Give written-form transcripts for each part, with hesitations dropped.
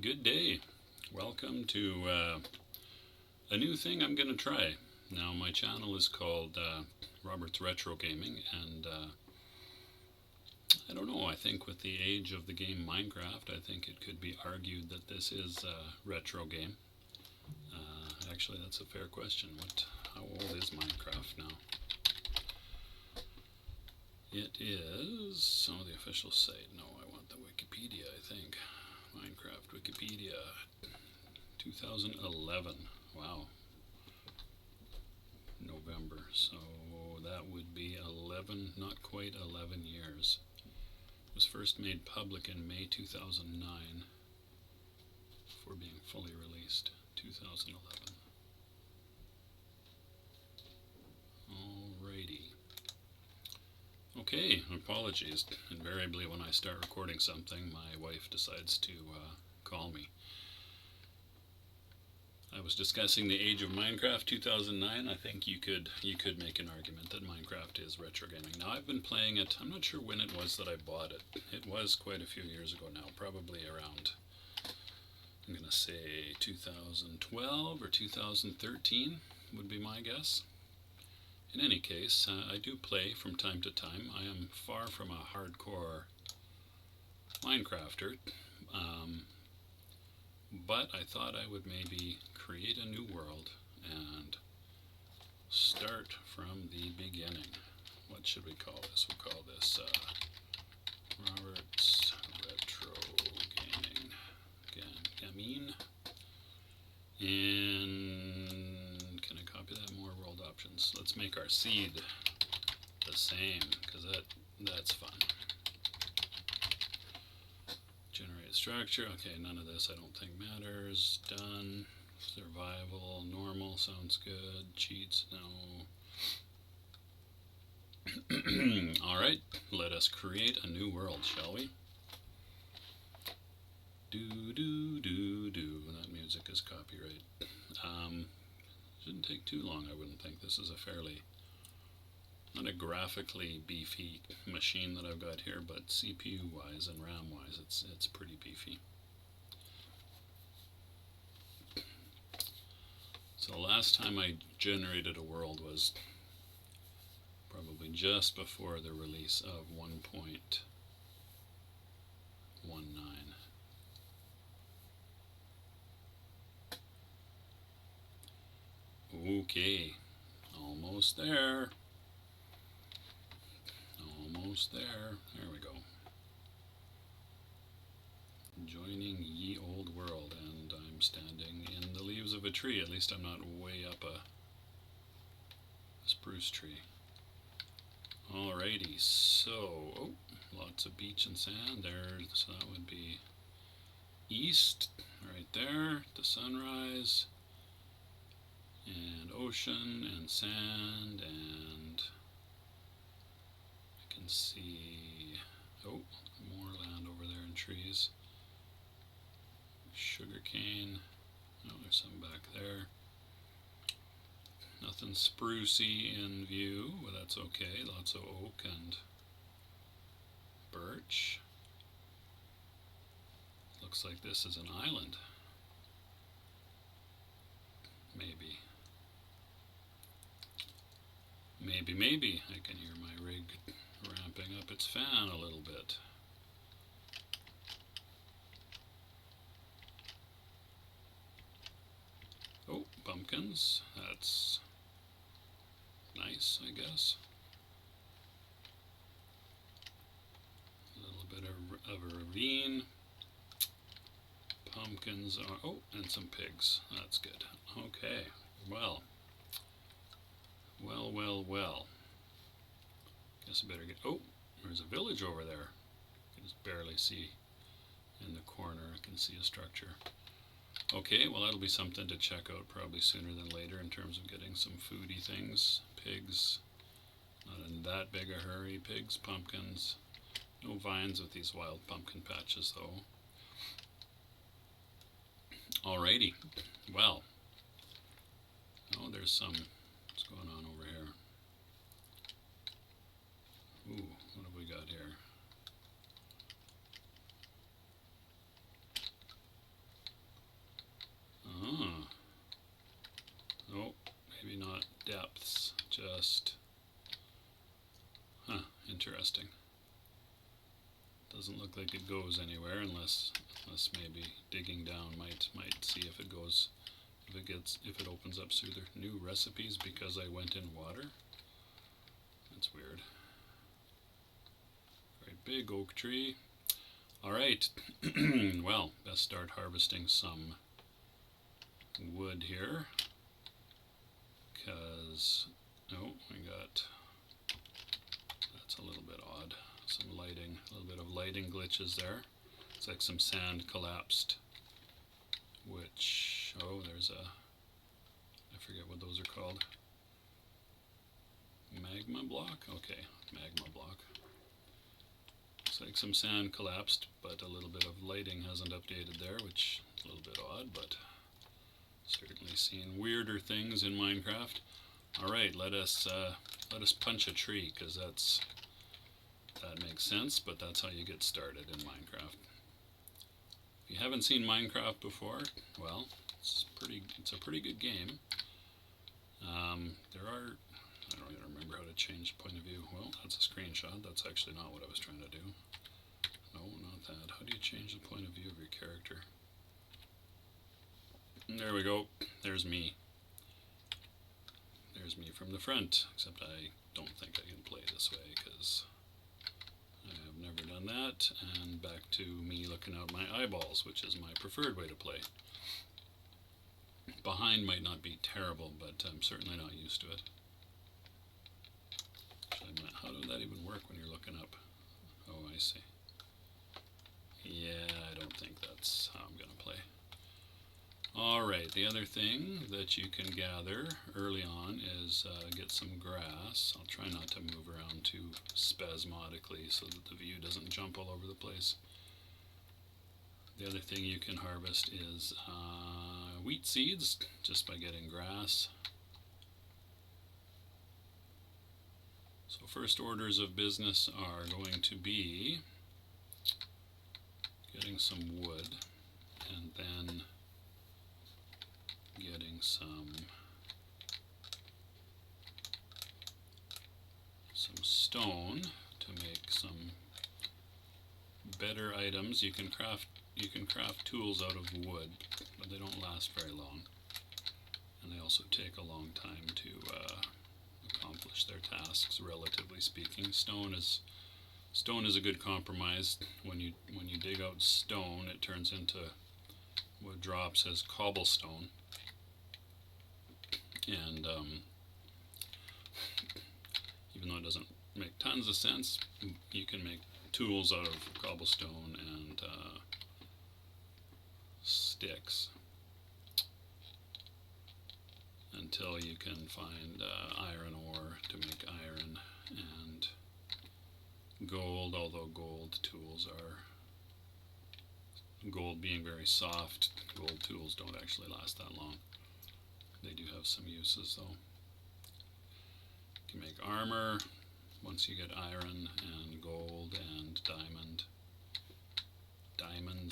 Good day. Welcome to a new thing I'm going to try. Now, my channel is called Robert's Retro Gaming, and I don't know, I think with the age of the game Minecraft, I think it could be argued that this is a retro game. Actually, that's a fair question. How old is Minecraft now? It is, the official site. No, I want the Wikipedia, I think. Minecraft Wikipedia, 2011. Wow. November. So that would be 11, not quite 11 years. It was first made public in May 2009 before being fully released 2011. Alrighty. Okay, apologies. Invariably when I start recording something, my wife decides to call me. I was discussing the age of Minecraft 2009. I think you could make an argument that Minecraft is retro gaming. Now, I've been playing it. I'm not sure when it was that I bought it. It was quite a few years ago now, probably around, I'm going to say 2012 or 2013 would be my guess. In any case, I do play from time to time. I am far from a hardcore Minecrafter, but I thought I would maybe create a new world and start from the beginning. What should we call this? We'll call this Robert's Retro Gaming. And can I copy that? More world options. Let's make our seed the same, because that's fun. Generate structure. Okay, none of this I don't think matters. Done. Survival. Normal sounds good. Cheats, no. Alright, let us create a new world, shall we? Do do do do. That music is copyright. Shouldn't take too long, I wouldn't think. This is a fairly, not a graphically beefy machine that I've got here, but CPU wise and RAM wise it's pretty beefy. So last time I generated a world was probably just before the release of 1.19. Okay, almost there. Almost there. There we go. Joining ye old world, and I'm standing in the leaves of a tree. At least I'm not way up a spruce tree. Alrighty, so lots of beach and sand there. So that would be east, right there, the sunrise, and ocean and sand, and I can see more land over there in trees. Sugar cane. Oh, there's some back there. Nothing sprucey in view, but that's okay. Lots of oak and birch. Looks like this is an island. Maybe. Maybe. I can hear my rig ramping up its fan a little bit. Oh, pumpkins. That's nice, I guess. A little bit of a ravine. Pumpkins are... and some pigs. That's good. Okay, well. Guess I better get... there's a village over there. I can just barely see in the corner. I can see a structure. Okay, well that'll be something to check out probably sooner than later in terms of getting some foodie things. Pigs, not in that big a hurry. Pigs, pumpkins. No vines with these wild pumpkin patches though. Alrighty, well. There's some... what's going on over here? What have we got here? depths. Just, interesting. Doesn't look like it goes anywhere unless maybe digging down might see if it goes, if it opens up smoother. New recipes because I went in water. That's weird. Very big oak tree. All right. Well, best start harvesting some wood here, because we got, that's a little bit odd. Some lighting, a little bit of lighting glitches there. It's like some sand collapsed, which, there's a, I forget what those are called. Magma block? Okay, magma block. Looks like some sand collapsed, but a little bit of lighting hasn't updated there, which is a little bit odd, but certainly seen weirder things in Minecraft. Alright, let us punch a tree, because that makes sense, but that's how you get started in Minecraft. If you haven't seen Minecraft before, well, it's a pretty good game. I don't even remember how to change point of view. Well, that's a screenshot. That's actually not what I was trying to do. No, not that. How do you change the point of view of your character? There we go. There's me. There's me from the front, except I don't think I can play this way because I have never done that. And back to me looking out my eyeballs, which is my preferred way to play. Behind might not be terrible, but I'm certainly not used to it. How does that even work when you're looking up? Oh, I see. Yeah, I don't think that's how I'm going to play. Alright, the other thing that you can gather early on is get some grass. I'll try not to move around too spasmodically so that the view doesn't jump all over the place. The other thing you can harvest is wheat seeds, just by getting grass. So first orders of business are going to be getting some wood, and then getting some stone to make some better items. You can craft tools out of wood, but they don't last very long, and they also take a long time to accomplish their tasks, relatively speaking. Stone is a good compromise. When you dig out stone, it turns into what drops as cobblestone, and even though it doesn't make tons of sense, you can make tools out of cobblestone and sticks until you can find iron ore to make iron and gold, although gold being very soft, gold tools don't actually last that long. They do have some uses though. You can make armor once you get iron and gold and diamonds.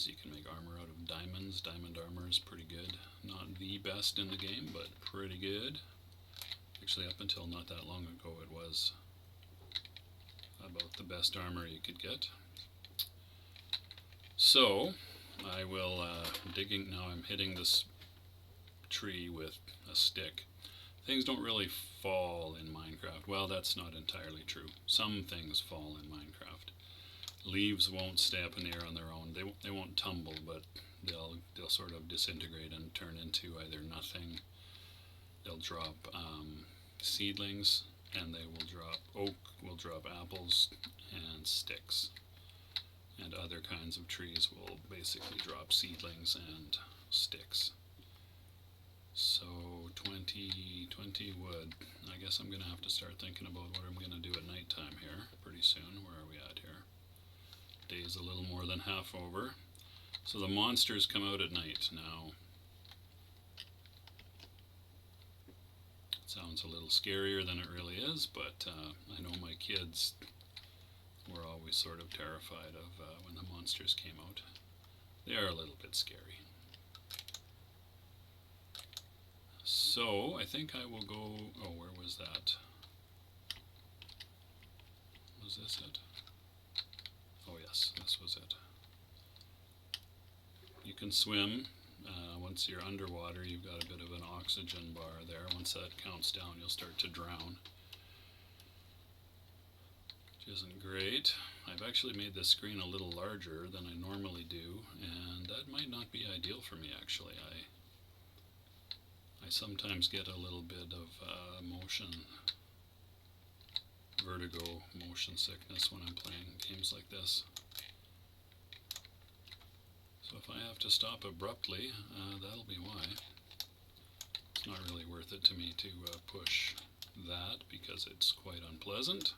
You can make armor out of diamonds. Diamond armor is pretty good. Not the best in the game, but pretty good. Actually, up until not that long ago, it was about the best armor you could get. So I will now I'm hitting this tree with a stick. Things don't really fall in Minecraft. Well, that's not entirely true. Some things fall in Minecraft. Leaves won't stay up in the air on their own. They won't tumble, but they'll sort of disintegrate and turn into either nothing. They'll drop seedlings, and they will drop oak, will drop apples and sticks. And other kinds of trees will basically drop seedlings and sticks. So 20 wood. I guess I'm going to have to start thinking about what I'm going to do at nighttime here pretty soon. Where are we at here? Day's a little more than half over. So the monsters come out at night now. It sounds a little scarier than it really is, but I know my kids were always sort of terrified of when the monsters came out. They are a little bit scary. So So I think I will go. Oh, where was that? Was this it? Oh yes, this was it. You can swim. Once you're underwater, you've got a bit of an oxygen bar there. Once that counts down, you'll start to drown, which isn't great. I've actually made this screen a little larger than I normally do, and that might not be ideal for me actually. I sometimes get a little bit of vertigo, motion sickness when I'm playing games like this. So if I have to stop abruptly, that'll be why. It's not really worth it to me to push that because it's quite unpleasant.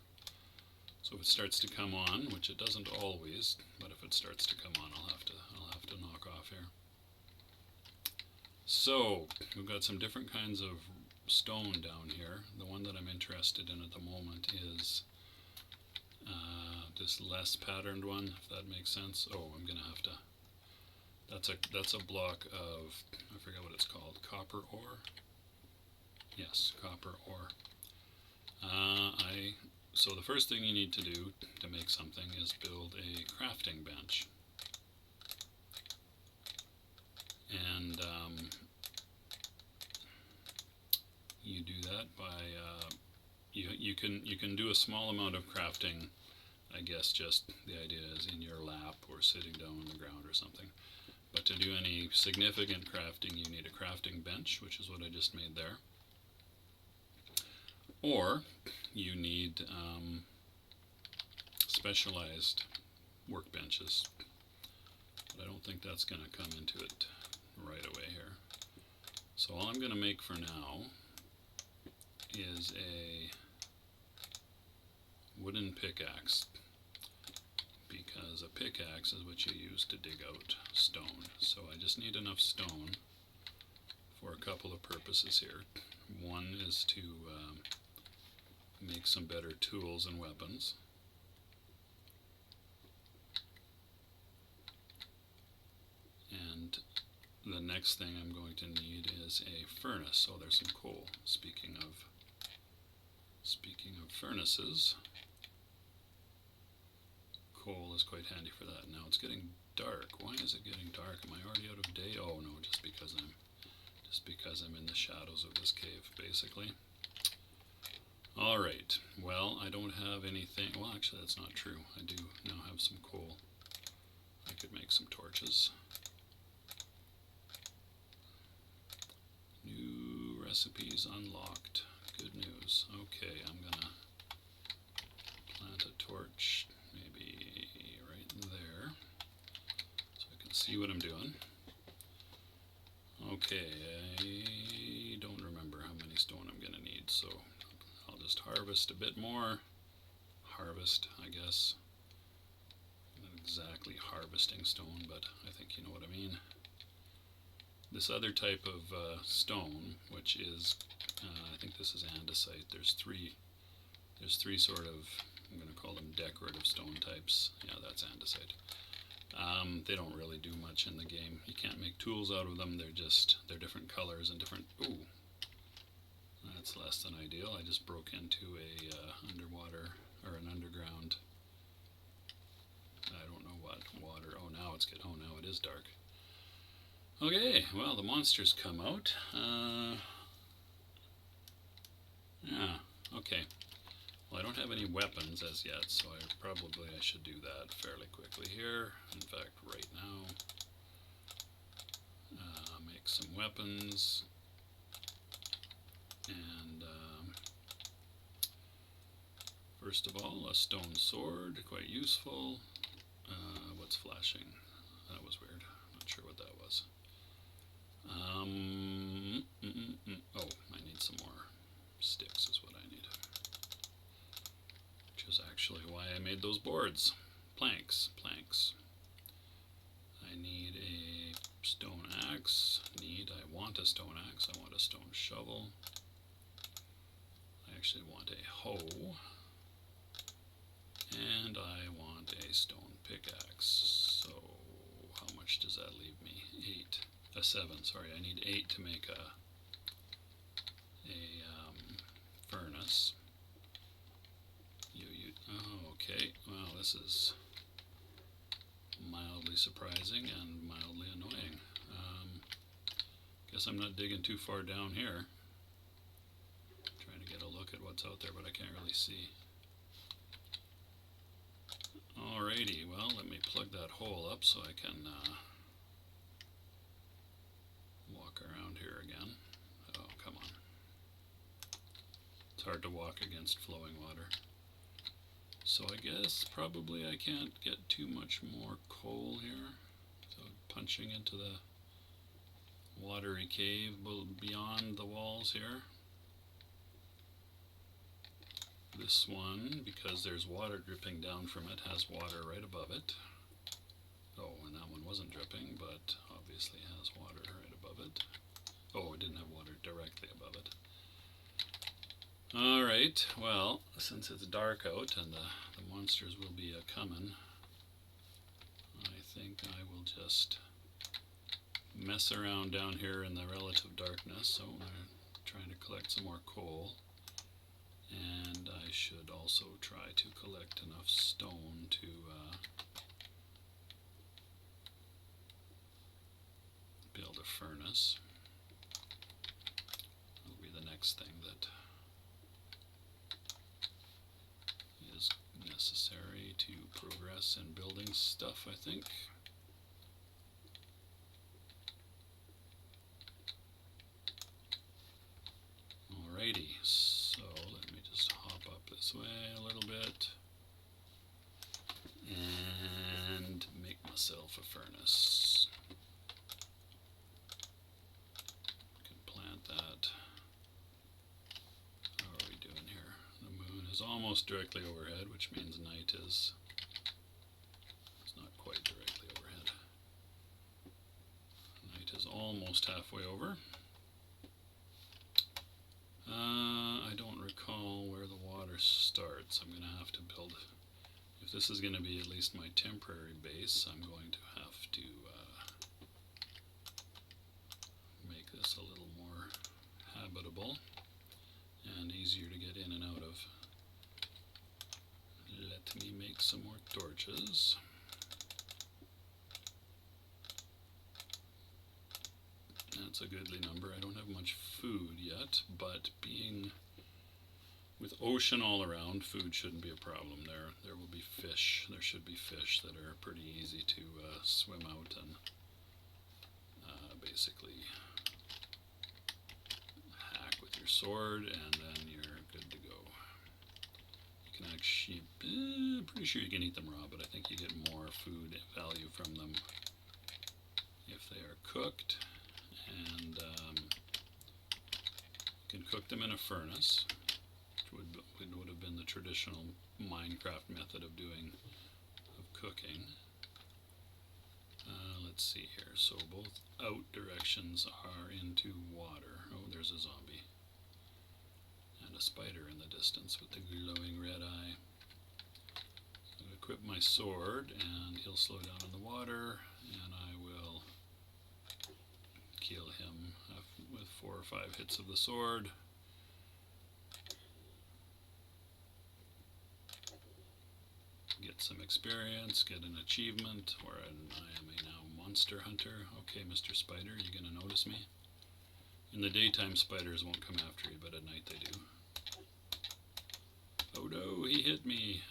So if it starts to come on, which it doesn't always, but if it starts to come on, I'll have to knock off here. So we've got some different kinds of stone down here. The one that I'm interested in at the moment is this less patterned one, if that makes sense. Oh, I'm gonna have to. That's a block of, I forget what it's called, copper ore. Yes, copper ore. So the first thing you need to do to make something is build a crafting bench. And you do that by you can do a small amount of crafting. I guess just the idea is in your lap or sitting down on the ground or something. But to do any significant crafting, you need a crafting bench, which is what I just made there. Or you need specialized workbenches. But I don't think that's going to come into it right away here. So all I'm going to make for now is a wooden pickaxe, because a pickaxe is what you use to dig out stone. So I just need enough stone for a couple of purposes here. One is to make some better tools and weapons. And the next thing I'm going to need is a furnace. So there's some coal. Speaking of furnaces, coal is quite handy for that. Now it's getting dark. Why is it getting dark? Am I already out of day? Oh no, just because I'm in the shadows of this cave, basically. Alright, well, I don't have anything. Well, actually, that's not true. I do now have some coal. I could make some torches. New recipes unlocked. Good news. Okay, I'm gonna plant a torch maybe right there so I can see what I'm doing. Okay, I don't remember how many stone I'm gonna need, so I'll just harvest a bit more. Harvest, I guess. Not exactly harvesting stone, but I think you know what I mean. This other type of stone, which is, I think this is andesite. There's three sort of, I'm going to call them decorative stone types. Yeah, that's andesite. They don't really do much in the game. You can't make tools out of them. They're different colors and different. Ooh, that's less than ideal. I just broke into a underwater or an underground. I don't know what water. Oh, now it's good. Oh, now it is dark. Okay, well, the monsters come out. Yeah, okay. Well, I don't have any weapons as yet, so I should do that fairly quickly here. In fact, right now. Make some weapons. And first of all, a stone sword, quite useful. What's flashing? That was weird. Not sure what that was. Oh, I need some more sticks is what I need. Which is actually why I made those boards. Planks. I need a stone axe. I want a stone axe. I want a stone shovel. I actually want a hoe. And I want a stone pickaxe. So how much does that leave me? 7, sorry, I need 8 to make furnace. Oh, okay. Well, this is mildly surprising and mildly annoying. Guess I'm not digging too far down here. Trying to get a look at what's out there, but I can't really see. Alrighty, well, let me plug that hole up so I can walk around here again. Oh, come on. It's hard to walk against flowing water. So I guess probably I can't get too much more coal here. So punching into the watery cave beyond the walls here. This one, because there's water dripping down from it, has water right above it. Oh, and that one wasn't dripping, but obviously has water right above it. Oh, it didn't have water directly above it. Alright, well, since it's dark out and the monsters will be a-coming, I think I will just mess around down here in the relative darkness. So I'm trying to collect some more coal. And I should also try to collect enough stone to build a furnace. That'll be the next thing that is necessary to progress in building stuff, I think. Alrighty, so let me just hop up this way a little bit and make myself a furnace. Can plant that. How are we doing here? The moon is almost directly overhead, which means night is not quite directly overhead. Night is almost halfway over. I don't recall where the water starts. I'm going to have to build, if this is going to be at least my temporary base, I'm going to have to make this a little more habitable and easier to get in and out of. Let me make some more torches. That's a goodly number. I don't have much food yet, but being with ocean all around, food shouldn't be a problem. There will be fish. There should be fish that are pretty easy to swim out and basically hack with your sword, and then you're good to go. You can actually, pretty sure you can eat them raw, but I think you get more food value from them if they are cooked. And you can cook them in a furnace, which would have been the traditional Minecraft method of cooking. Let's see here. So both out directions are into water. Oh, there's a zombie and a spider in the distance with the glowing red eye. I'll equip my sword, and he'll slow down in the water, and I will kill him with 4 or 5 hits of the sword. Get some experience, get an achievement, or I am a now monster hunter. Okay, Mr. Spider, you gonna notice me? In the daytime, spiders won't come after you, but at night they do. Oh no, he hit me.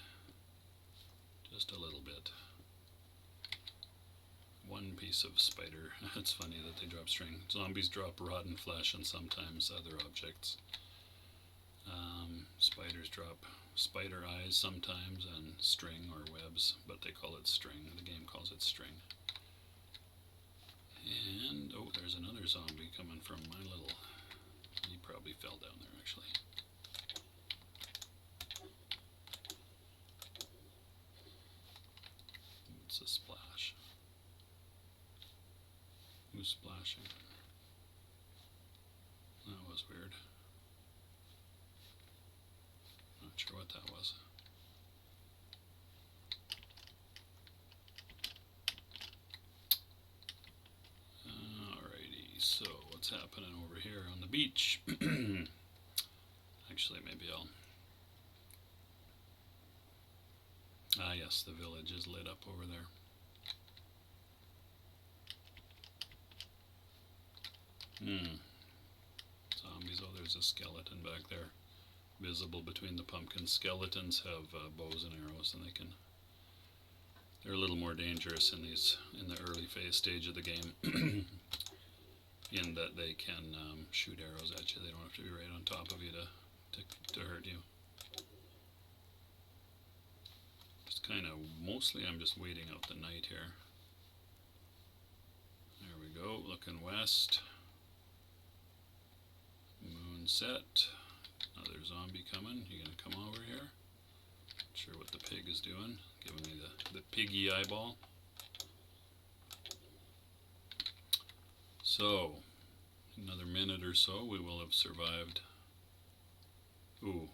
Just a little bit. One piece of spider. It's funny that they drop string. Zombies drop rotten flesh and sometimes other objects. Spiders drop spider eyes sometimes and string or webs, but they call it string. The game calls it string. And, oh, there's another zombie coming from my little... He probably fell down there, actually. What's a splash? Who's splashing? That was weird. Not sure what that was. Alrighty, so what's happening over here on the beach? Actually, Actually, maybe I'll... Ah, yes, the village is lit up over there. Zombies. Oh, there's a skeleton back there, visible between the pumpkins. Skeletons have bows and arrows, and they're a little more dangerous in the early phase stage of the game, in that they can shoot arrows at you. They don't have to be right on top of you to hurt you. Just kind of, mostly I'm just waiting out the night here. There we go, looking west. Moon set. Another zombie coming. You gonna come over here? Not sure what the pig is doing. Giving me the piggy eyeball. So, another minute or so, we will have survived. Ooh,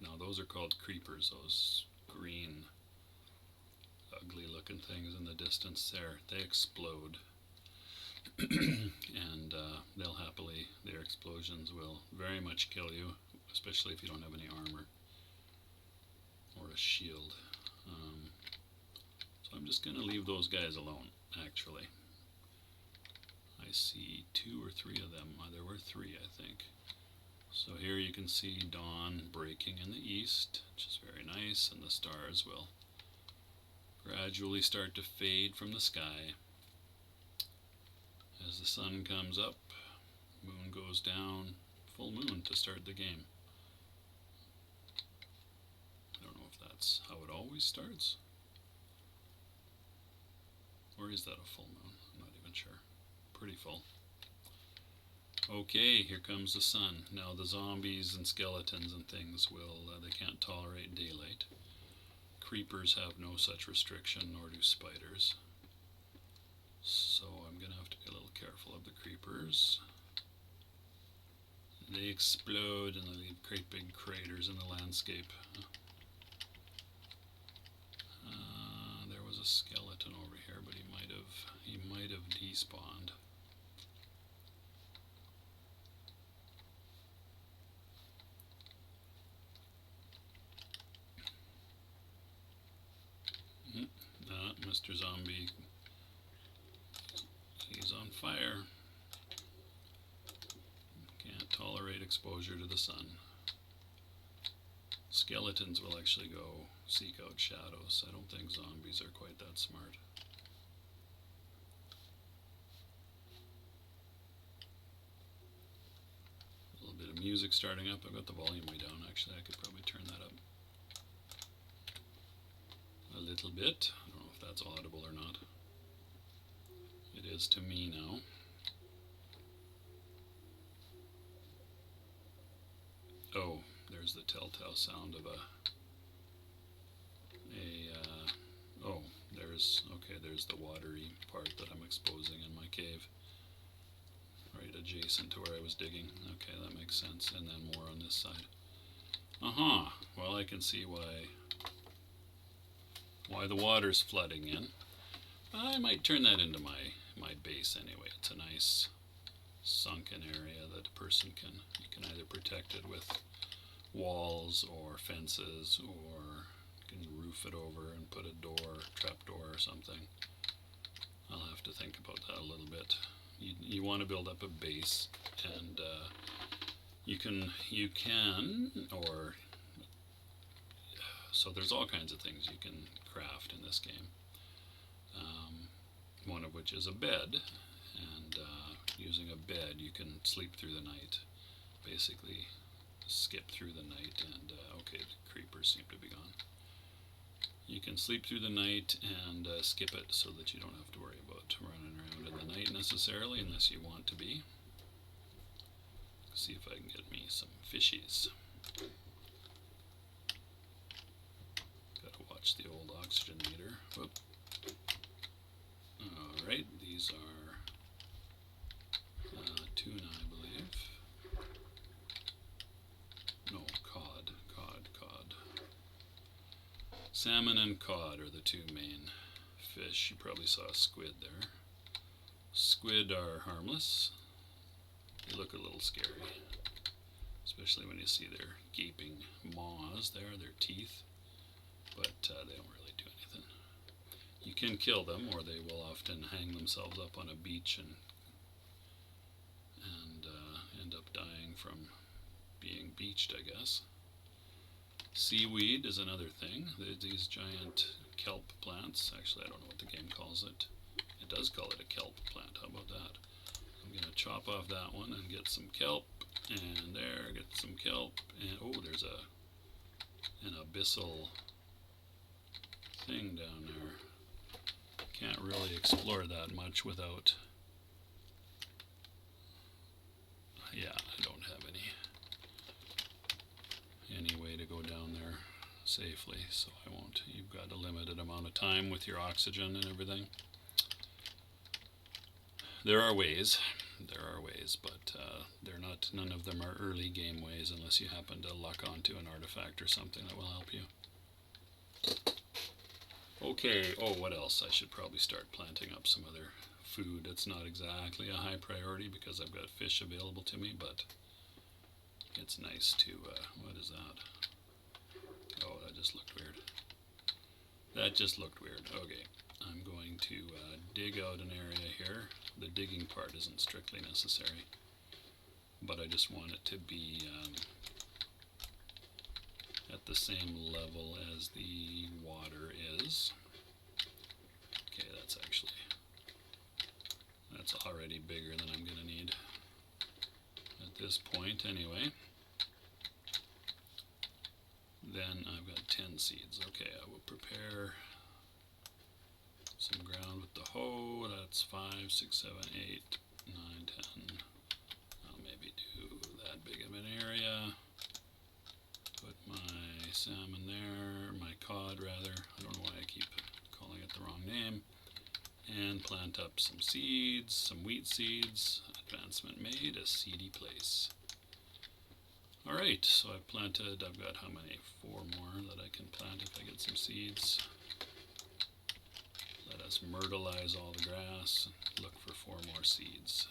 now those are called creepers, those green, ugly looking things in the distance there. They explode. And their explosions will very much kill you, especially if you don't have any armor or a shield. So I'm just going to leave those guys alone, actually. I see 2 or 3 of them. There were 3, I think. So here you can see dawn breaking in the east, which is very nice, and the stars will gradually start to fade from the sky. As the sun comes up, moon goes down, full moon to start the game. I don't know if that's how it always starts. Or is that a full moon? I'm not even sure. Pretty full. Okay, here comes the sun. Now the zombies and skeletons and things they can't tolerate daylight. Creepers have no such restriction, nor do spiders. So I'm going to have to be a little careful of the creepers. They explode and they leave great big craters in the landscape. There was a skeleton over here, but he might have despawned. Mr. Zombie, he's on fire. Can't tolerate exposure to the sun. Skeletons will actually go seek out shadows. I don't think zombies are quite that smart. A little bit of music starting up. I've got the volume way down. Actually, I could probably turn that up a little bit. I don't know if that's audible or not. It is to me now. Oh, there's the telltale sound of there's the watery part that I'm exposing in my cave. Right adjacent to where I was digging. Okay, that makes sense. And then more on this side. Well, I can see why the water's flooding in. I might turn that into my base anyway. It's a nice sunken area that a person you can either protect it with walls or fences, or you can roof it over and put a trap door or something. I'll have to think about that a little bit. You want to build up a base, and so there's all kinds of things you can craft in this game. One of which is a bed, and using a bed you can sleep through the night. Basically skip through the night, and okay, the creepers seem to be gone. You can sleep through the night and skip it so that you don't have to worry about running around in the night necessarily, unless you want to be. See if I can get me some fishies. Gotta watch the old oxygen meter. Whoop. Alright, these are tuna, I believe. No, cod. Salmon and cod are the 2 main fish. You probably saw a squid there. Squid are harmless. They look a little scary. especially when you see their gaping maws there, their teeth, but they don't really do anything. You can kill them, or they will often hang themselves up on a beach and end up dying from being beached, I guess. Seaweed is another thing. These giant kelp plants. Actually, I don't know what the game calls it. It does call it a kelp plant. How about that? I'm going to chop off that one and get some kelp. And there, get some kelp. And oh, there's an abyssal thing down there. Can't really explore that much without... Yeah, I don't have any way to go down there safely, so I won't. You've got a limited amount of time with your oxygen and everything. There are ways, but they're not. None of them are early game ways, unless you happen to luck onto an artifact or something that will help you. Okay. Oh, what else? I should probably start planting up some other food. It's not exactly a high priority because I've got fish available to me, but it's nice to, what is that? Oh, that just looked weird. That just looked weird. Okay, I'm going to dig out an area here. The digging part isn't strictly necessary, but I just want it to be at the same level as the water is. Okay, that's already bigger than I'm going to need at this point anyway. Then I've got 10 seeds. Okay, I will prepare some ground with the hoe. That's 5, 6, 7, 8, 9, 10. I'll maybe do that big of an area. Put my salmon there, my cod rather. I don't know why I keep calling it the wrong name. And plant up some seeds, some wheat seeds. Advancement made, a seedy place. Alright, so I've planted, I've got how many? 4 more that I can plant if I get some seeds. Let us myrtleize all the grass and look for 4 more seeds.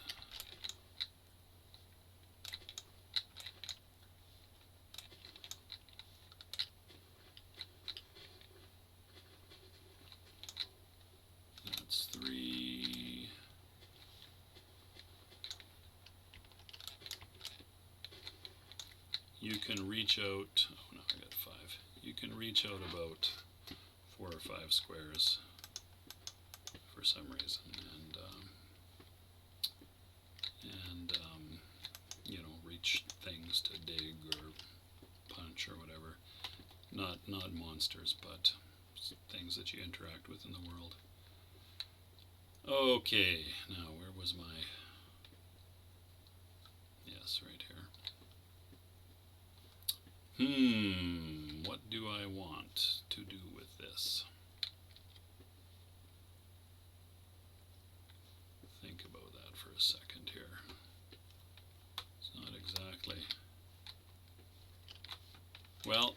That's 3. You can reach out, oh no, I got 5. You can reach out about 4 or 5 squares for some reason, and you know, reach things to dig or punch or whatever. Not monsters, but things that you interact with in the world. Okay, now where was my... Yes, right here. What do I want to do with this? Think about that for a second here. It's not exactly... Well,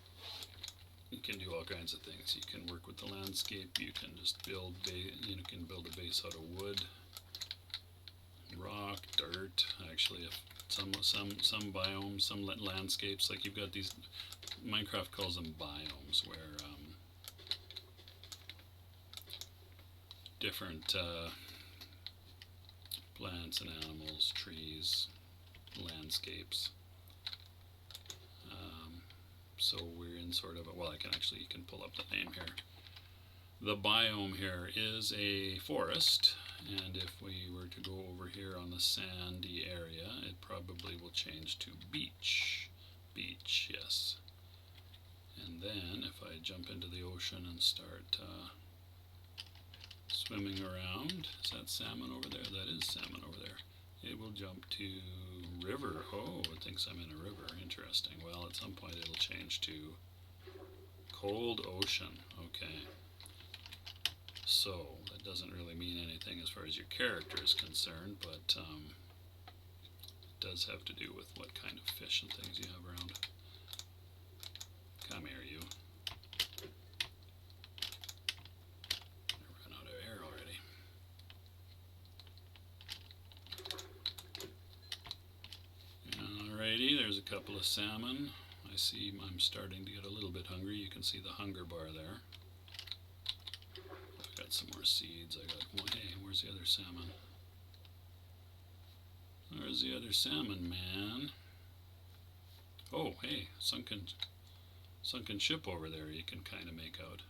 you can do all kinds of things. You can work with the landscape. You can just build, you can build a base out of wood, rock, dirt. Actually, if some biomes, some landscapes, like you've got these. Minecraft calls them biomes, where different plants and animals, trees, landscapes. So we're in sort of a, well, you can pull up the name here. The biome here is a forest, and if we were to go over here on the sandy area, it probably will change to beach. Beach, yes. And then if I jump into the ocean and start swimming around, is that salmon over there? That is salmon over there. It will jump to river. Oh, it thinks I'm in a river. Interesting. Well, at some point it'll change to cold ocean. Okay. So, that doesn't really mean anything as far as your character is concerned, but it does have to do with what kind of fish and things you have around. Come here, you. I ran out of air already. Alrighty, there's a couple of salmon. I see I'm starting to get a little bit hungry. You can see the hunger bar there. I've got some more seeds. I got one. Hey, where's the other salmon? Where's the other salmon, man? Oh, hey, sunken ship over there. You can kind of make out.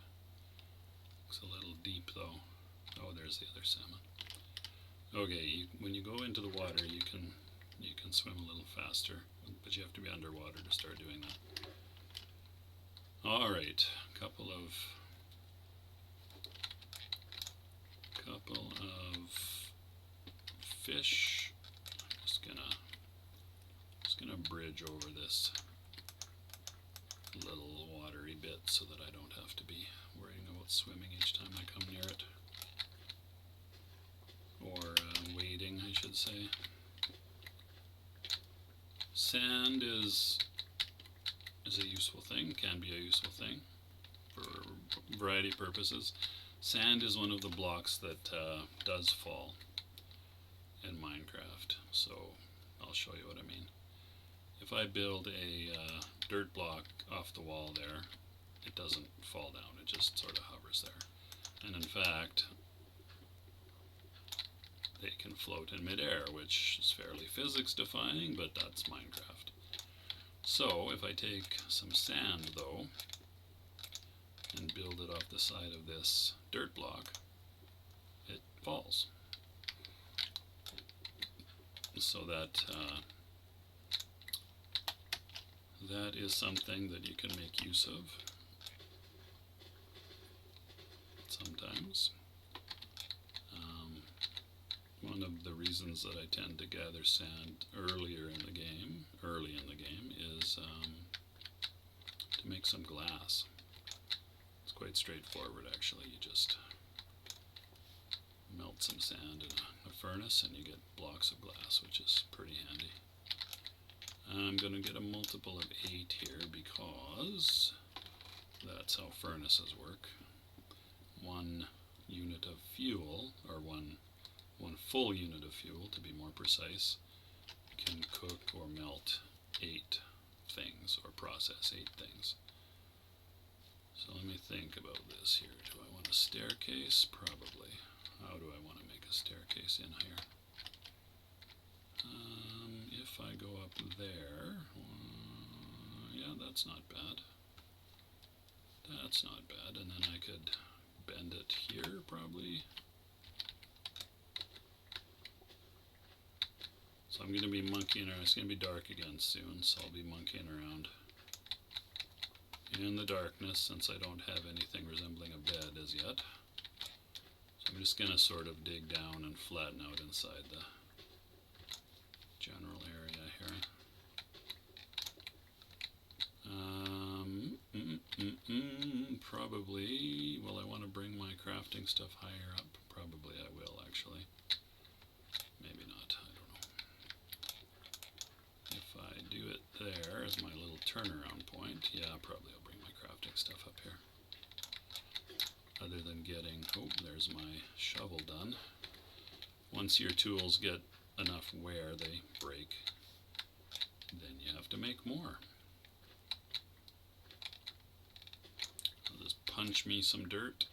Looks a little deep though. Oh, there's the other salmon. Okay, when you go into the water, you can swim a little faster, but you have to be underwater to start doing that. All right, couple of fish. I'm just gonna bridge over this little watery bit so that I don't have to be worrying about swimming each time I come near it, or wading, I should say. Sand is a useful thing, can be a useful thing for a variety of purposes. Sand is one of the blocks that does fall in Minecraft, so I'll show you what I mean. If I build a dirt block off the wall there, it doesn't fall down, it just sort of hovers there. And in fact, they can float in midair, which is fairly physics defying, but that's Minecraft. So if I take some sand though and build it off the side of this dirt block, it falls. So that that is something that you can make use of sometimes. One of the reasons that I tend to gather sand early in the game, is to make some glass. It's quite straightforward actually. You just melt some sand in a furnace and you get blocks of glass, which is pretty handy. I'm going to get a multiple of 8 here because that's how furnaces work. 1 unit of fuel, or one full unit of fuel to be more precise, can cook or melt 8 things, or process 8 things. So let me think about this here. Do I want a staircase? Probably. How do I want to make a staircase in here? If I go up there, yeah, that's not bad. That's not bad, and then I could bend it here, probably. So I'm going to be monkeying around. It's going to be dark again soon, so I'll be monkeying around in the darkness since I don't have anything resembling a bed as yet. So I'm just going to sort of dig down and flatten out inside the general area here. Probably, will I want to bring my crafting stuff higher up? Probably I will, actually. Maybe not, I don't know. If I do it there as my little turnaround point, yeah, probably I'll bring my crafting stuff up here. Other than getting, oh, there's my shovel done. Once your tools get enough wear, they break, then you have to make more. I'll just punch me some dirt,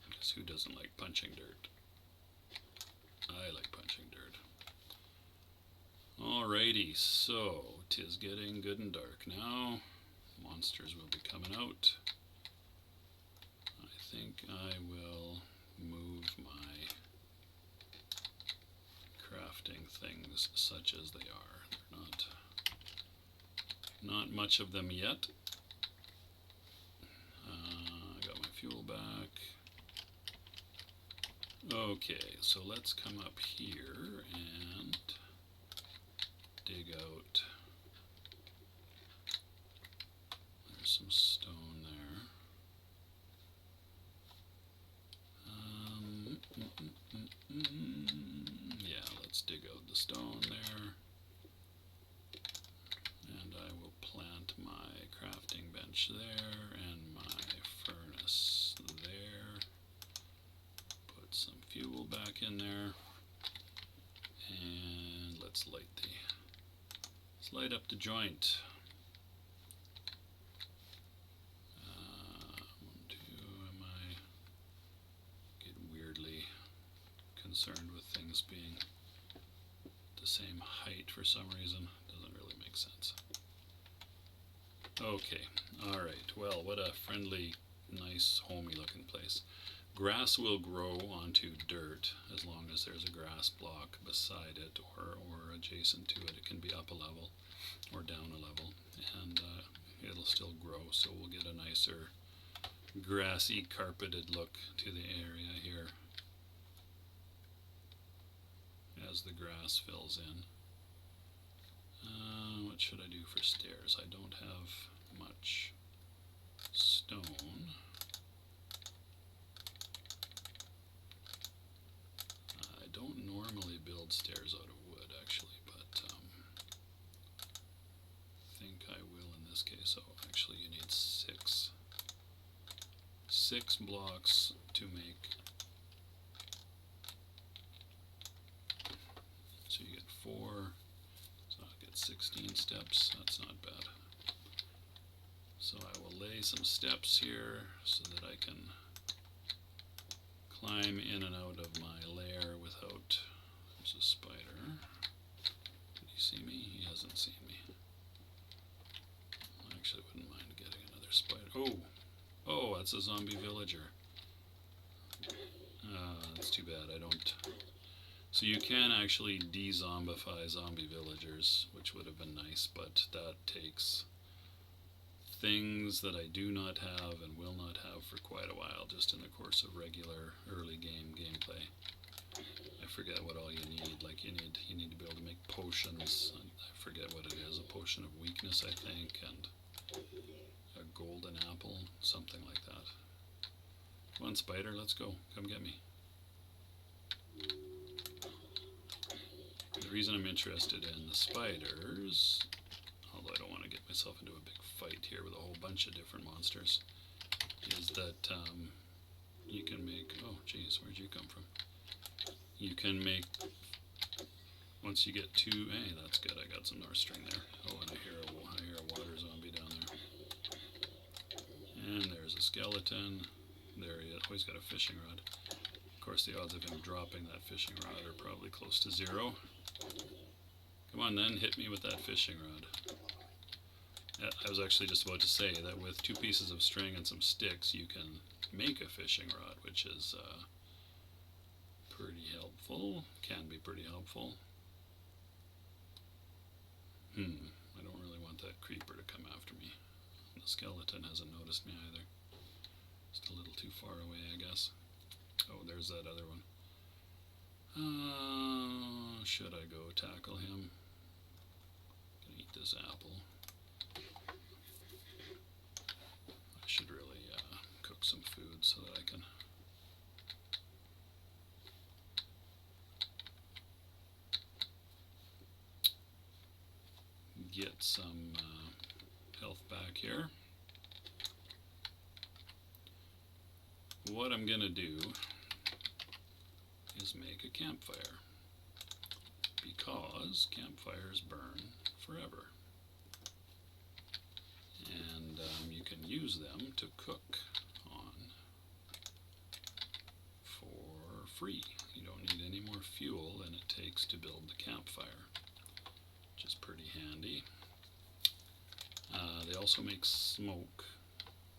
because who doesn't like punching dirt? I like punching dirt. Alrighty, so 'tis getting good and dark now. Monsters will be coming out. I think I will move my crafting things such as they are. They're not much of them yet. I got my fuel back. Okay, so let's come up here and dig out. There's some stone there. Yeah, let's dig out the stone there. And I will plant my crafting bench there and my furnace there. Put some fuel back in there. And let's light Let's light up the joint. 1, 2, am I get weirdly concerned with things being the same height for some reason? Doesn't really make sense. Okay, alright, well, what a friendly, nice, homey looking place. Grass will grow onto dirt as long as there's a grass block beside it or adjacent to it. It can be up a level or down a level, and it'll still grow, so we'll get a nicer grassy carpeted look to the area here as the grass fills in. What should I do for stairs? I don't have much stone. I don't normally build stairs out of wood, actually, but I think I will in this case. Oh, actually you need six blocks to make. So you get 4, so I'll get 16 steps. That's not bad. So I will lay some steps here so that I can climb in and out of my lair without. There's a spider. Did he see me? He hasn't seen me. I actually wouldn't mind getting another spider. Oh, that's a zombie villager. That's too bad. I don't. So you can actually de-zombify zombie villagers, which would have been nice, but that takes things that I do not have and will not have for quite a while, just in the course of regular early game gameplay. I forget what all you need. Like you need to be able to make potions. I forget what it is. A potion of weakness, I think, and a golden apple, something like that. Come on, spider, let's go. Come get me. The reason I'm interested in the spiders, although I don't want to get myself into a big fight here with a whole bunch of different monsters, is that you can make, oh geez, where'd you come from? You can make, once you get 2, hey, that's good, I got some North String there. Oh, and I hear a water zombie down there. And there's a skeleton. There he is. Oh, he's got a fishing rod. Of course, the odds of him dropping that fishing rod are probably close to 0. Come on then, hit me with that fishing rod. I was actually just about to say that with 2 pieces of string and some sticks, you can make a fishing rod, which is pretty helpful. Can be pretty helpful. I don't really want that creeper to come after me. The skeleton hasn't noticed me either. Just a little too far away, I guess. Oh, there's that other one. Should I go tackle him? Gonna eat this apple. I should really cook some food so that I can get some health back here. What I'm gonna do is make a campfire, because campfires burn forever, and you can use them to cook on for free. You don't need any more fuel than it takes to build the campfire, which is pretty handy. They also make smoke,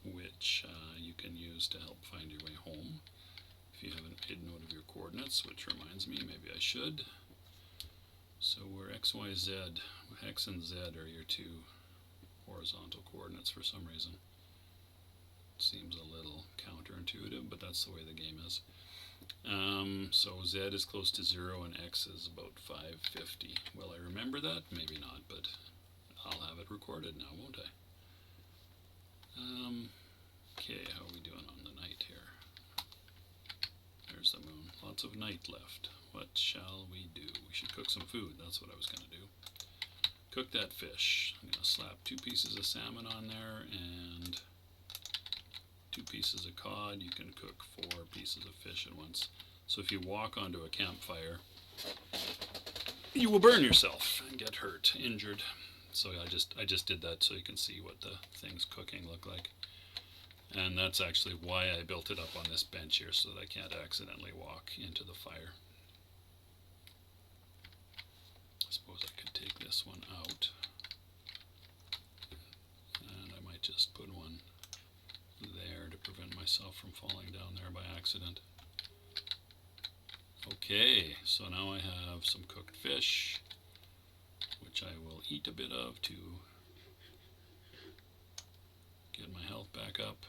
which you can use to help find your way home if you haven't made note of your coordinates, which reminds me, maybe I should. So where X, Y, Z, X and Z are your 2 horizontal coordinates for some reason. It seems a little counterintuitive, but that's the way the game is. So Z is close to 0 and X is about 550. Will I remember that? Maybe not, but I'll have it recorded now, won't I? Okay, how are we doing on the night here? There's the moon. Lots of night left. What shall we do? We should cook some food. That's what I was going to do. Cook that fish. I'm going to slap 2 pieces of salmon on there and 2 pieces of cod. You can cook 4 pieces of fish at once. So if you walk onto a campfire, you will burn yourself and get hurt, injured. So I just did that so you can see what the things cooking look like. And that's actually why I built it up on this bench here, so that I can't accidentally walk into the fire. I suppose I could take this one out. And I might just put one there to prevent myself from falling down there by accident. Okay, so now I have some cooked fish, which I will eat a bit of to get my health back up.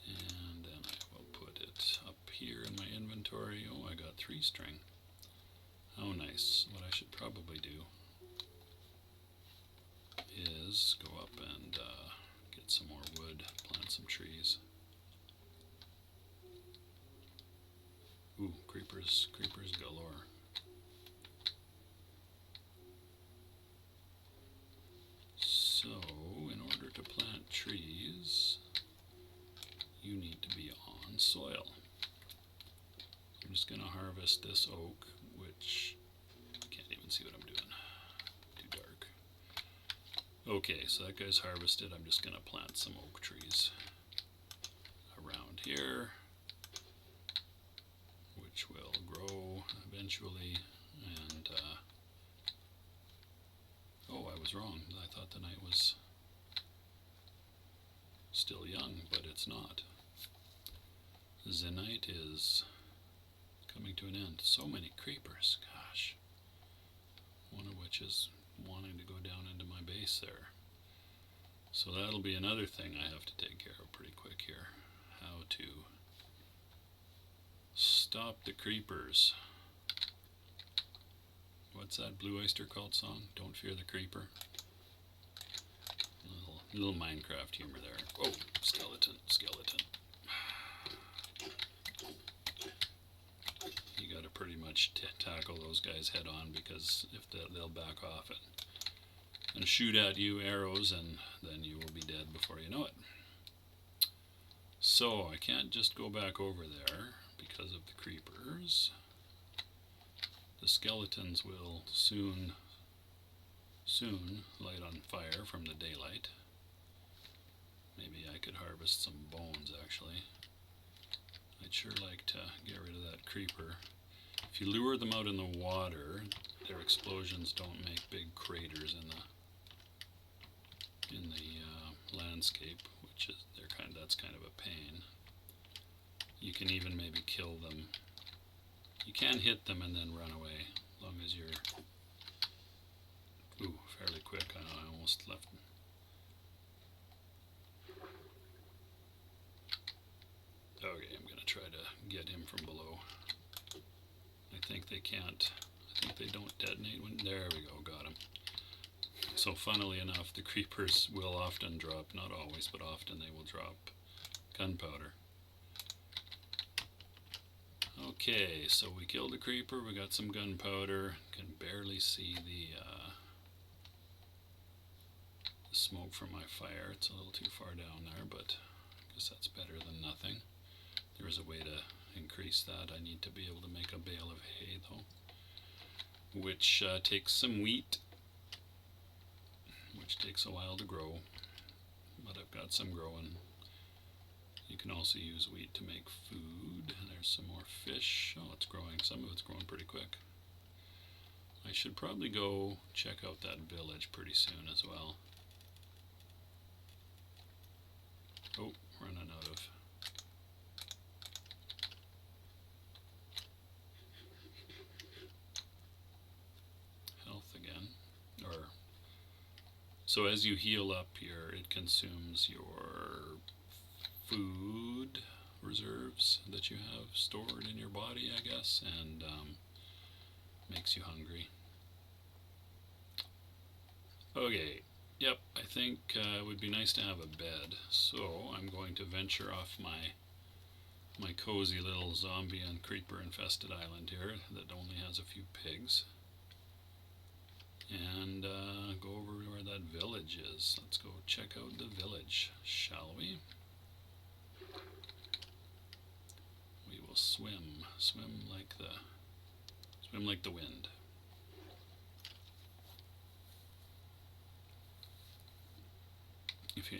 And then I will put it up here in my inventory. Oh, I got 3 string. How nice. What I should probably do is go up and get some more wood, plant some trees. Ooh, creepers galore. So, in order to plant trees, you need to be on soil. I'm just going to harvest this oak, which I can't even see what I'm doing. Too dark. Okay, so that guy's harvested. I'm just going to plant some oak trees around here, which will grow eventually. And oh, I was wrong. I thought the night was still young, but it's not. The night is coming to an end. So many creepers, gosh. One of which is wanting to go down into my base there. So that'll be another thing I have to take care of pretty quick here. How to stop the creepers. What's that Blue Oyster Cult song? Don't fear the creeper. Little Minecraft humor there. Oh, skeleton. You gotta pretty much tackle those guys head on, because if they'll back off and shoot at you arrows, and then you will be dead before you know it. So I can't just go back over there because of the creepers. The skeletons will soon light on fire from the daylight. Maybe I could harvest some bones, actually. I'd sure like to get rid of that creeper. If you lure them out in the water, their explosions don't make big craters in the landscape, which is that's kind of a pain. You can even maybe kill them. You can hit them and then run away, as long as you're fairly quick. I almost left. Okay, I'm going to try to get him from below. I think they can't. I think they don't detonate when. There we go, got him. So funnily enough, the creepers will often drop, not always, but often they will drop gunpowder. Okay, so we killed the creeper, we got some gunpowder. Can barely see the smoke from my fire. It's a little too far down there, but I guess that's better than nothing. There is a way to increase that. I need to be able to make a bale of hay, though, which takes some wheat, which takes a while to grow, but I've got some growing. You can also use wheat to make food. There's some more fish. Oh, it's growing. Some of it's growing pretty quick. I should probably go check out that village pretty soon as well. Oh, running out of health again. So as you heal up here, it consumes your food reserves that you have stored in your body, I guess, and makes you hungry. Okay, yep, I think it would be nice to have a bed, so I'm going to venture off my cozy little zombie and creeper infested island here that only has a few pigs, and go over where that village is. Let's go check out the village, shall we? We will swim like the wind. if you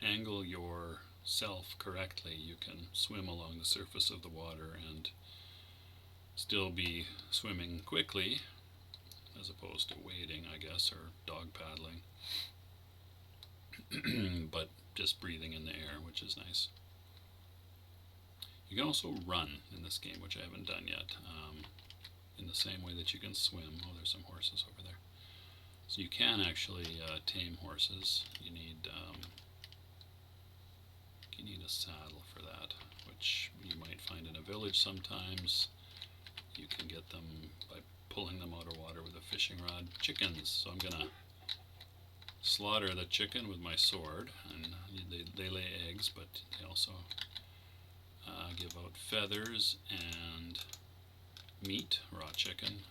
angle yourself correctly, you can swim along the surface of the water and still be swimming quickly, as opposed to wading, I guess, or dog paddling. But just breathing in the air, which is nice. You can also run in this game, which I haven't done yet, in the same way that you can swim. Oh, there's some horses over there. So you can actually tame horses. You need a saddle for that, which you might find in a village sometimes. You can get them by pulling them out of water with a fishing rod. Chickens. So I'm gonna slaughter the chicken with my sword, and they lay eggs, but they also give out feathers and meat, raw chicken.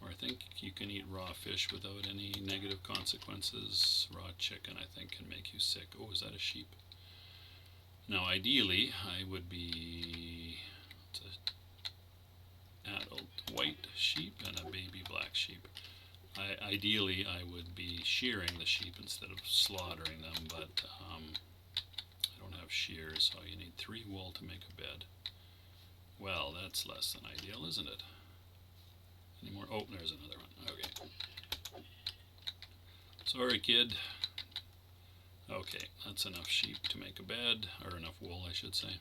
Or I think you can eat raw fish without any negative consequences. Raw chicken, I think, can make you sick. Oh, is that a sheep? Now, ideally, I would be an adult white sheep and a baby black sheep. Ideally, I would be shearing the sheep instead of slaughtering them, but I don't have shears, so you need 3 wool to make a bed. Well, that's less than ideal, isn't it? Any more? Oh, there's another one. Okay. Sorry, kid. Okay, that's enough sheep to make a bed, or enough wool, I should say.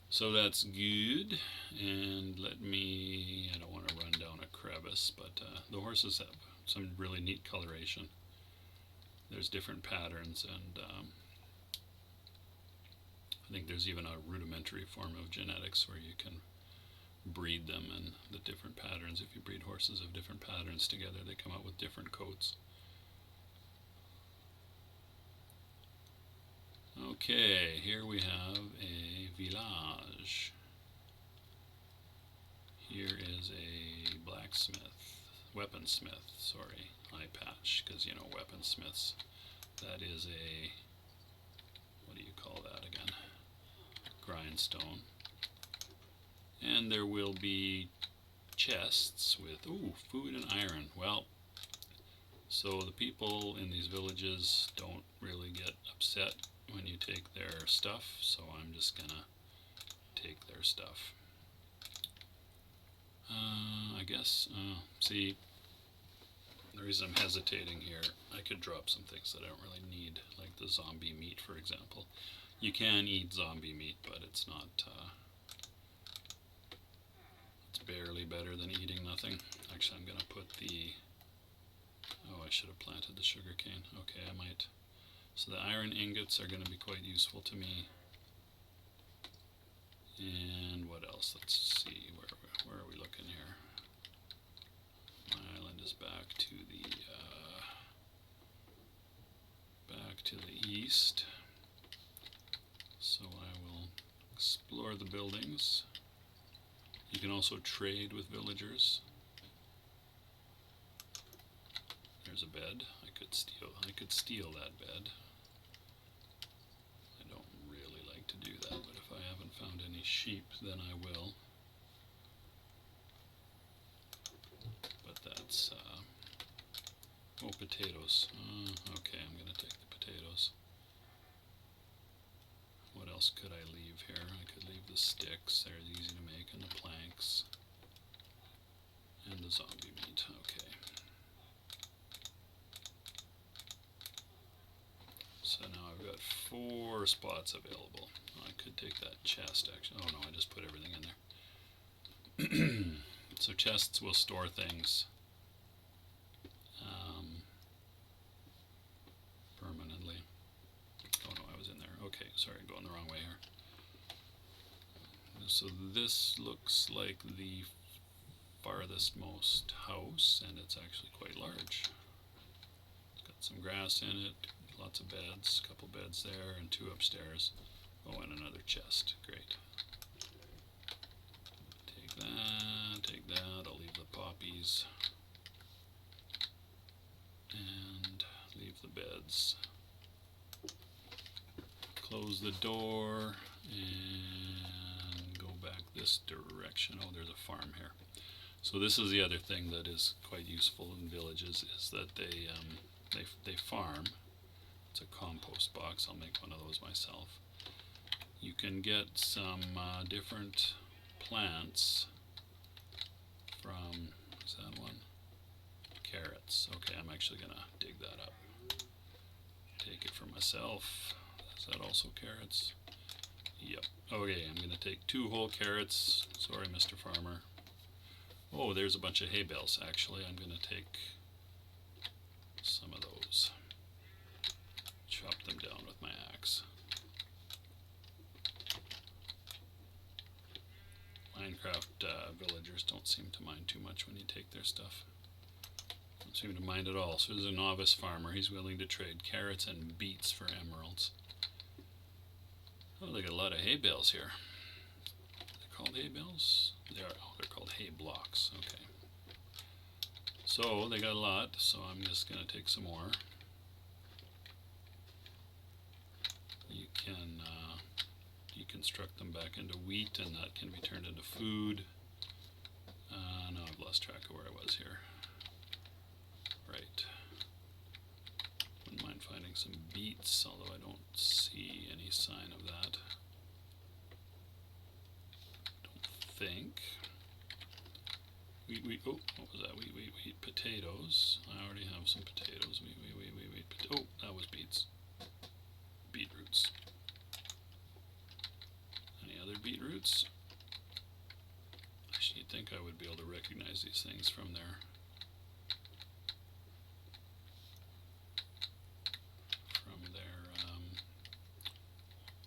So that's good, and I don't want to run down a crevice, but the horses have some really neat coloration. There's different patterns, and I think there's even a rudimentary form of genetics where you can breed them in the different patterns. If you breed horses of different patterns together, they come out with different coats. Okay, here we have a village. Here is a weaponsmith, sorry, eye patch, because you know weaponsmiths, that is a, what do you call that again? Grindstone. And there will be chests with, food and iron. Well, so the people in these villages don't really get upset when you take their stuff, so I'm just gonna take their stuff. I guess, see, the reason I'm hesitating here, I could drop some things that I don't really need, like the zombie meat, for example. You can eat zombie meat, but it's not, it's barely better than eating nothing. Actually, I'm gonna put I should have planted the sugar cane. Okay, I might. So the iron ingots are going to be quite useful to me. And what else? Let's see, where are we looking here? My island is back to the east. So I will explore the buildings. You can also trade with villagers. There's a bed. I could steal that bed. I don't really like to do that, but if I haven't found any sheep, then I will. But that's, potatoes. Okay, I'm gonna take the potatoes. What else could I leave here? I could leave the sticks, they're easy to make, and the planks. And the zombie meat, okay. So now I've got 4 spots available. I could take that chest, actually. Oh no, I just put everything in there. So chests will store things permanently. Oh no, I was in there. Okay, sorry, going the wrong way here. So this looks like the farthest most house, and it's actually quite large. It's got some grass in it, lots of beds, a couple beds there, and 2 upstairs. Oh, and another chest. Great. Take that. I'll leave the poppies. And leave the beds. Close the door and go back this direction. Oh, there's a farm here. So this is the other thing that is quite useful in villages, is that they they farm. It's a compost box. I'll make one of those myself. You can get some different plants from, is that one? Carrots. Okay, I'm actually gonna dig that up. Take it for myself. Is that also carrots? Yep. Okay, I'm gonna take 2 whole carrots. Sorry, Mr. Farmer. Oh, there's a bunch of hay bales. Actually, I'm gonna take some of those. Chop them down with my axe. Minecraft villagers don't seem to mind too much when you take their stuff. Don't seem to mind at all. So there's a novice farmer. He's willing to trade carrots and beets for emeralds. Oh, they got a lot of hay bales here. Are they called hay bales? They are. Oh, they're called hay blocks. Okay. So they got a lot. So I'm just gonna take some more. You can deconstruct them back into wheat, and that can be turned into food. No, I've lost track of where I was here. Right. Wouldn't mind finding some beets, although I don't see any sign of that. Don't think. Wheat, oh, what was that? Wheat, potatoes. I already have some potatoes. Wheat, oh, that was beets. Beetroots. Any other beetroots? Actually, you'd think I would be able to recognize these things from their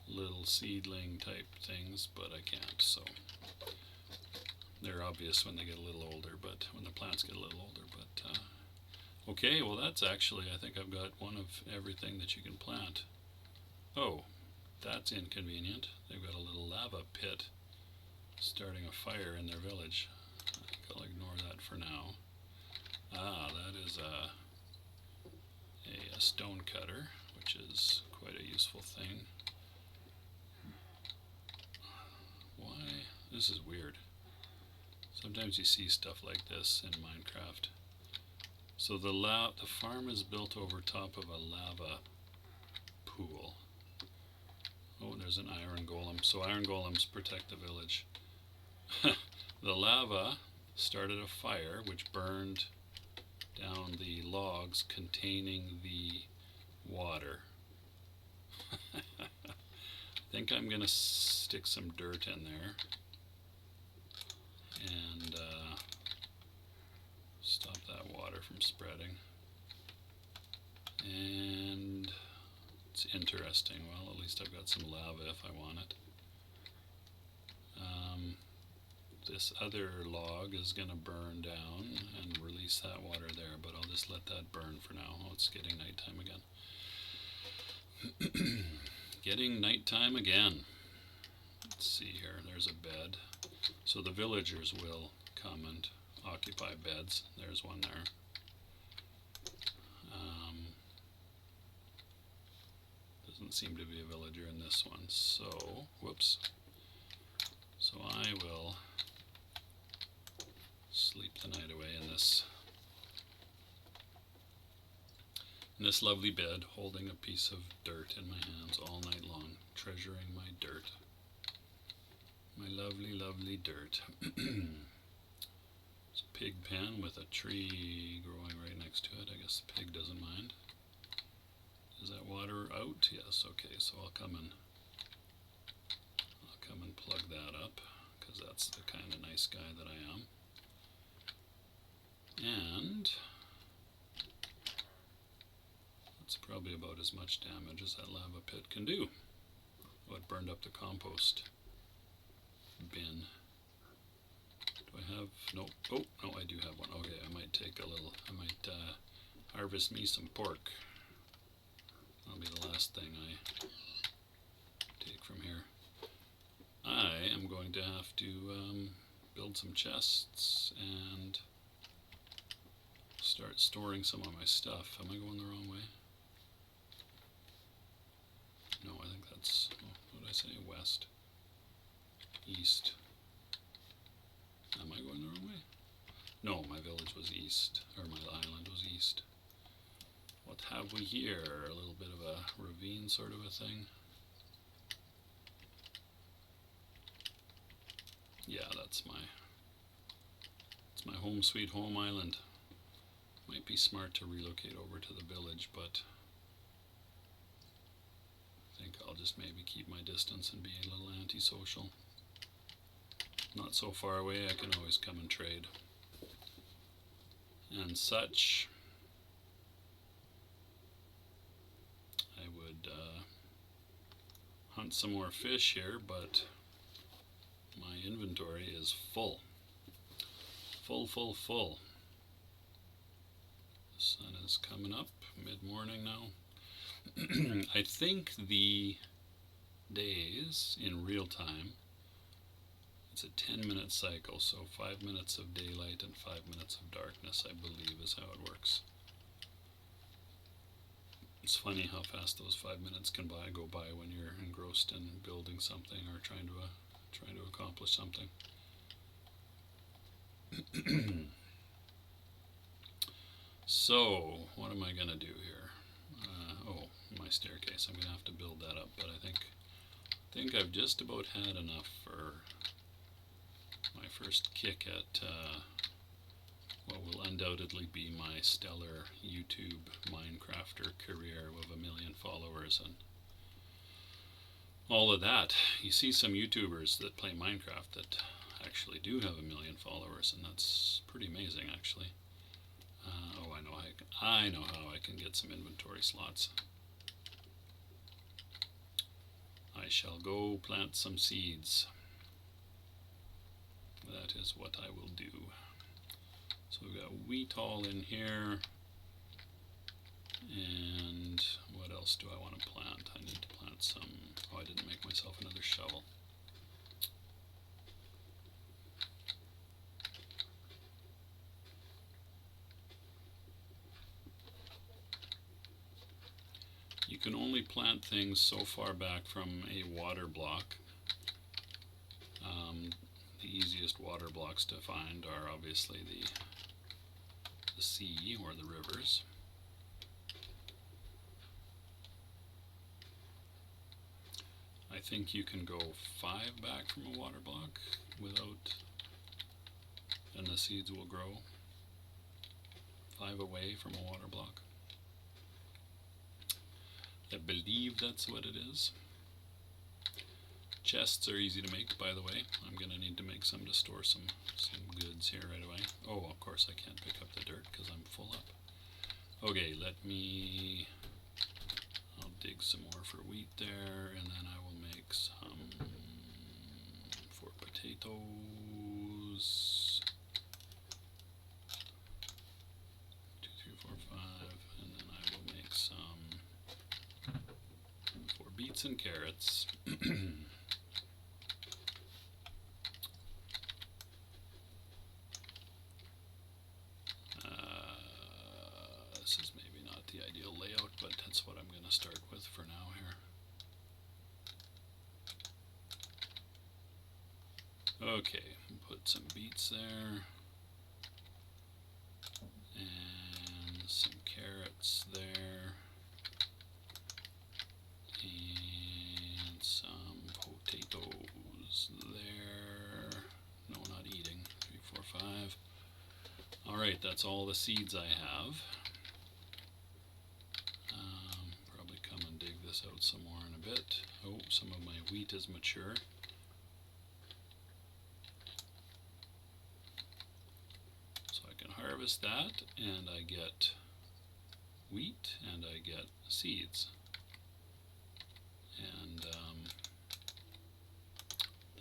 little seedling type things, but I can't, so they're obvious when they get a little older, but when the plants get a little older, but okay, well that's actually, I think I've got one of everything that you can plant. Oh, that's inconvenient. They've got a little lava pit starting a fire in their village. I think I'll ignore that for now. Ah, that is a stone cutter, which is quite a useful thing. Why? This is weird. Sometimes you see stuff like this in Minecraft. So the farm is built over top of a lava pool. Oh, there's an iron golem. So iron golems protect the village. The lava started a fire which burned down the logs containing the water. I think I'm gonna stick some dirt in there and stop that water from spreading. And it's interesting. Well, at least I've got some lava if I want it. This other log is gonna burn down and release that water there, but I'll just let that burn for now. Oh, it's getting nighttime again. Getting nighttime again. Let's see here, there's a bed. So the villagers will come and occupy beds. There's one there. Doesn't seem to be a villager in this one, so, whoops. So I will sleep the night away in this lovely bed, holding a piece of dirt in my hands all night long, treasuring my dirt. My lovely, lovely dirt. It's a pig pen with a tree growing right next to it. I guess the pig doesn't mind. Is that water out? Yes, okay, so I'll come and plug that up, because that's the kind of nice guy that I am. And that's probably about as much damage as that lava pit can do. Oh, it burned up the compost bin. Do I have, no, oh, no, I do have one. Okay, I might take a little, I might harvest me some pork. That'll be the last thing I take from here. I am going to have to build some chests and start storing some of my stuff. Am I going the wrong way? No, I think that's, what did I say, west, east. Am I going the wrong way? No, my village was east, or my island was east. What have we here? A little bit of a ravine sort of a thing. Yeah, it's my home sweet home island. Might be smart to relocate over to the village, but I think I'll just maybe keep my distance and be a little antisocial. Not so far away, I can always come and trade and such. I would hunt some more fish here, but my inventory is full. Full. The sun is coming up, mid-morning now. I think the days in real time, it's a 10-minute cycle, so 5 minutes of daylight and 5 minutes of darkness, I believe, is how it works. It's funny how fast those 5 minutes can go by when you're engrossed in building something or trying to accomplish something. So, what am I gonna do here? My staircase. I'm gonna have to build that up, but I think I've just about had enough for my first kick at what will undoubtedly be my stellar YouTube Minecrafter career with 1 million followers and all of that. You see some YouTubers that play Minecraft that actually do have 1 million followers, and that's pretty amazing, actually. I know how I can get some inventory slots. I shall go plant some seeds. That is what I will do. So we've got wheat all in here. And what else do I want to plant? I need to plant some... Oh, I didn't make myself another shovel. You can only plant things so far back from a water block. The easiest water blocks to find are obviously the sea or the rivers. I think you can go 5 back from a water block without, and the seeds will grow 5 away from a water block. I believe that's what it is. Chests are easy to make, by the way. I'm going to need to make some to store some goods here right away. Oh, of course I can't pick up the dirt because I'm full up. Okay, I'll dig some more for wheat there, and then I will make some for potatoes. 2, 3, 4, 5, and then I will make some for beets and carrots. This is maybe not the ideal layout, but that's what I'm going to start with for now here. Okay, put some beets there, and some carrots there, and some potatoes there. No, not eating. 3, 4, 5. Alright, that's all the seeds I have. Probably come and dig this out some more in a bit. Oh, some of my wheat is mature. So I can harvest that, and I get wheat, and I get seeds. And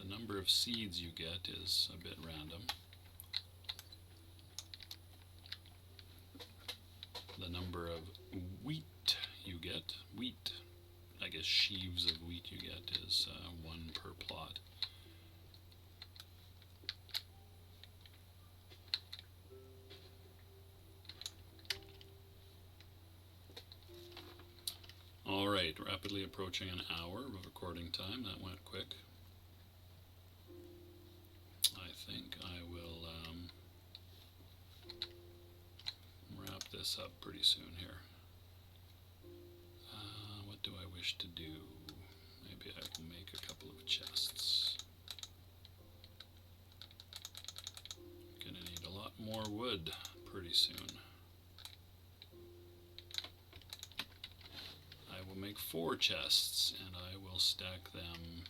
the number of seeds you get is a bit random. The number of wheat you get, I guess sheaves of wheat you get, is 1 per plot. Alright, rapidly approaching an hour of recording time. That went quick. I think I will wrap this up pretty soon here. wish to do? Maybe I will make a couple of chests. Gonna need a lot more wood pretty soon. I will make 4 chests, and I will stack them.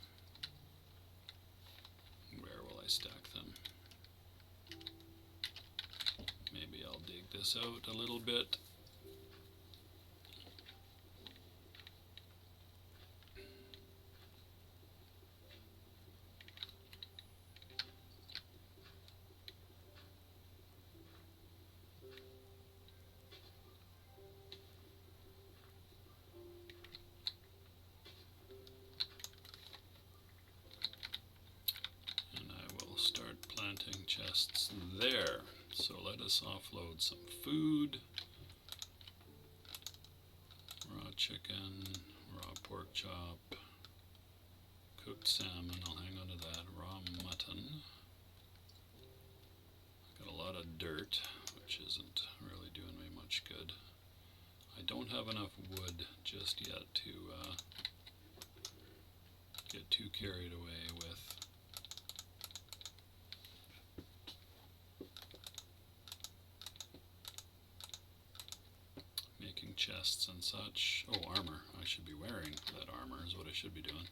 Where will I stack them? Maybe I'll dig this out a little bit. Start planting chests there. So let us offload some food. Raw chicken, raw pork chop, cooked salmon, I'll hang on to that, raw mutton. Got a lot of dirt, which isn't really doing me much good. I don't have enough wood just yet to get too carried away with chests and such. Oh, armor. I should be wearing that armor is what I should be doing.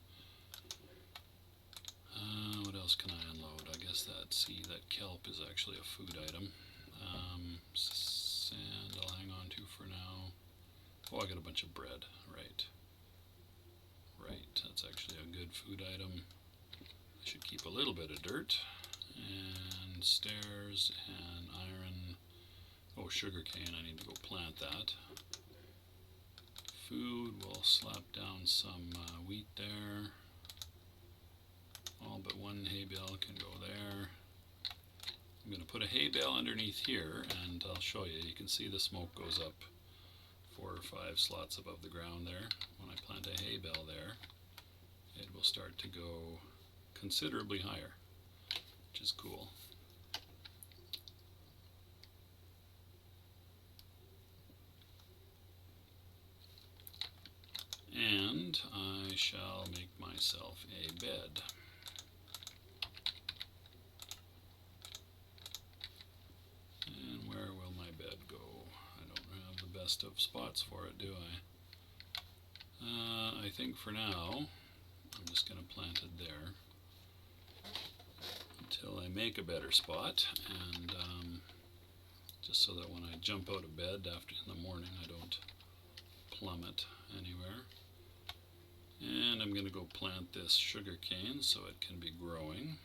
What else can I unload? I guess that kelp is actually a food item. Sand I'll hang on to for now. Oh, I got a bunch of bread. Right. That's actually a good food item. I should keep a little bit of dirt. And stairs and iron. Oh, sugarcane. I need to go plant that. Food, we'll slap down some wheat there. All but one hay bale can go there. I'm going to put a hay bale underneath here, and I'll show you. You can see the smoke goes up 4 or 5 slots above the ground there. When I plant a hay bale there, it will start to go considerably higher, which is cool. And I shall make myself a bed. And where will my bed go? I don't have the best of spots for it, do I? I think for now, I'm just going to plant it there until I make a better spot, and just so that when I jump out of bed after in the morning, I don't plummet anywhere. And I'm going to go plant this sugar cane so it can be growing.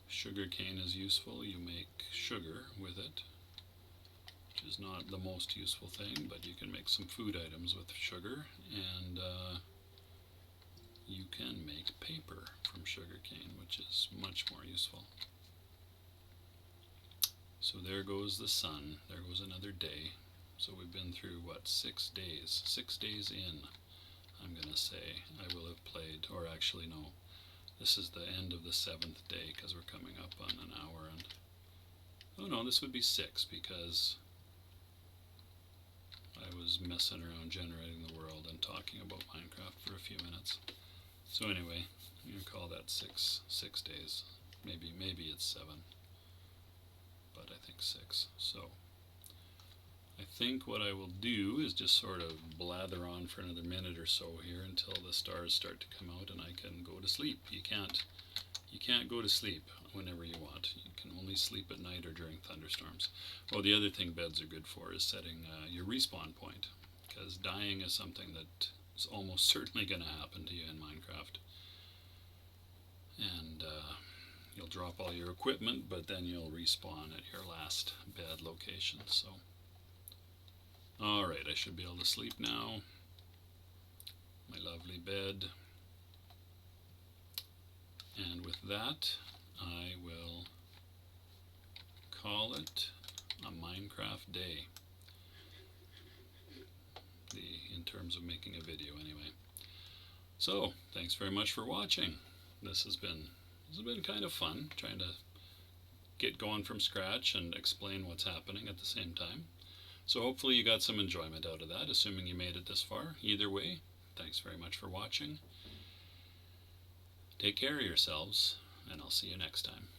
Sugar cane is useful. You make sugar with it, which is not the most useful thing, but you can make some food items with sugar, and you can make paper from sugar cane, which is much more useful. So there goes the sun. There goes another day. So we've been through, what, 6 days? 6 days in, I'm going to say, I will have played, or actually no, this is the end of the 7th day because we're coming up on an hour, and, oh no, this would be 6 because I was messing around generating the world and talking about Minecraft for a few minutes. So anyway, I'm going to call that 6 days. Maybe it's 7, but I think 6. So I think what I will do is just sort of blather on for another minute or so here until the stars start to come out and I can go to sleep. You can't go to sleep whenever you want. You can only sleep at night or during thunderstorms. Oh, the other thing beds are good for is setting your respawn point, because dying is something that is almost certainly going to happen to you in Minecraft. And you'll drop all your equipment, but then you'll respawn at your last bed location. So alright, I should be able to sleep now. My lovely bed. And with that, I will call it a Minecraft day. In terms of making a video, anyway. So, thanks very much for watching. This has been kind of fun, trying to get going from scratch and explain what's happening at the same time. So hopefully you got some enjoyment out of that, assuming you made it this far. Either way, thanks very much for watching. Take care of yourselves, and I'll see you next time.